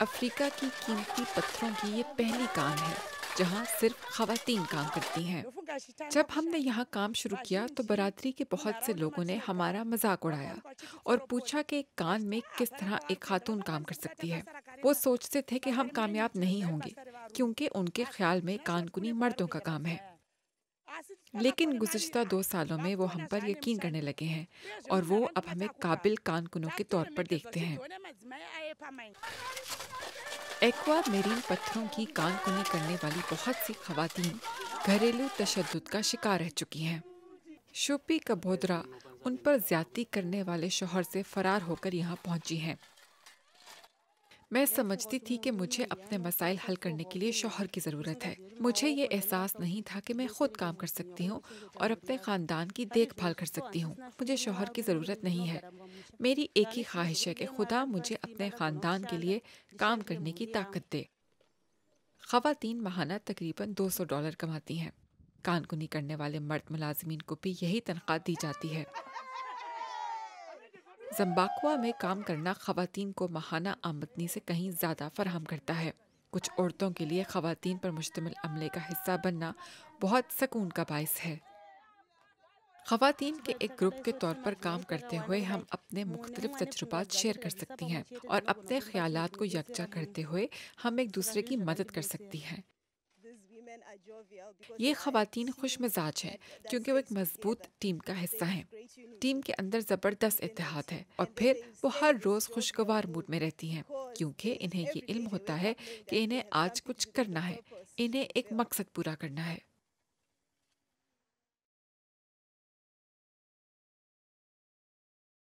افریقہ کی قیمتی پتھروں کی یہ پہلی کان ہے جہاں صرف خواتین کام کرتی ہیں۔ جب ہم نے یہاں کام شروع کیا تو برادری کے بہت سے لوگوں نے ہمارا مذاق اڑایا اور پوچھا کہ ایک کان میں کس طرح ایک خاتون کام کر سکتی ہے۔ وہ سوچتے تھے کہ ہم کامیاب نہیں ہوں گے کیونکہ ان کے خیال میں کان کنی مردوں کا کام ہے۔ لیکن گزشتہ 2 سالوں میں وہ ہم پر یقین کرنے لگے ہیں اور وہ اب ہمیں قابل کان کنوں کے طور پر دیکھتے ہیں۔ ایکوا میرین پتھروں کی کان کنی کرنے والی بہت سی خواتین گھریلو تشدد کا شکار رہ چکی ہیں۔ شوپی کبودرا ان پر زیادتی کرنے والے شوہر سے فرار ہو کر یہاں پہنچی ہیں۔ میں سمجھتی تھی کہ مجھے اپنے مسائل حل کرنے کے لیے شوہر کی ضرورت ہے۔ مجھے یہ احساس نہیں تھا کہ میں خود کام کر سکتی ہوں اور اپنے خاندان کی دیکھ بھال کر سکتی ہوں۔ مجھے شوہر کی ضرورت نہیں ہے۔ میری ایک ہی خواہش ہے کہ خدا مجھے اپنے خاندان کے لیے کام کرنے کی طاقت دے۔ خواتین ماہانہ تقریباً $200 کماتی ہیں۔ کان کنی کرنے والے مرد ملازمین کو بھی یہی تنخواہ دی جاتی ہے۔ زمبابوے میں کام کرنا خواتین کو ماہانہ آمدنی سے کہیں زیادہ فراہم کرتا ہے۔ کچھ عورتوں کے لیے خواتین پر مشتمل عملے کا حصہ بننا بہت سکون کا باعث ہے۔ خواتین کے ایک گروپ کے طور پر کام کرتے ہوئے ہم اپنے مختلف تجربات شیئر کر سکتی ہیں اور اپنے خیالات کو یکجا کرتے ہوئے ہم ایک دوسرے کی مدد کر سکتی ہیں۔ یہ خواتین خوش مزاج ہیں کیونکہ وہ ایک مضبوط ٹیم کا حصہ ہیں۔ ٹیم کے اندر زبردست اتحاد ہے اور پھر وہ ہر روز خوشگوار موڈ میں رہتی ہیں کیونکہ انہیں یہ علم ہوتا ہے کہ انہیں آج کچھ کرنا ہے، انہیں ایک مقصد پورا کرنا ہے۔